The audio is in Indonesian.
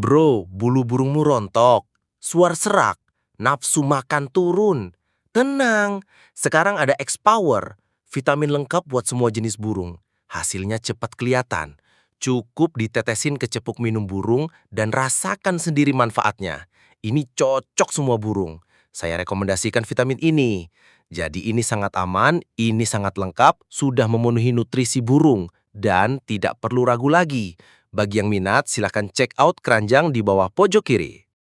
Bro, bulu burungmu rontok, suar serak, nafsu makan turun. Tenang, sekarang ada X-Power, vitamin lengkap buat semua jenis burung. Hasilnya cepat kelihatan. Cukup ditetesin ke cepuk minum burung dan rasakan sendiri manfaatnya. Ini cocok semua burung. Saya rekomendasikan vitamin ini. Jadi ini sangat aman, ini sangat lengkap, sudah memenuhi nutrisi burung, dan tidak perlu ragu lagi. Bagi yang minat, silahkan check out keranjang di bawah pojok kiri.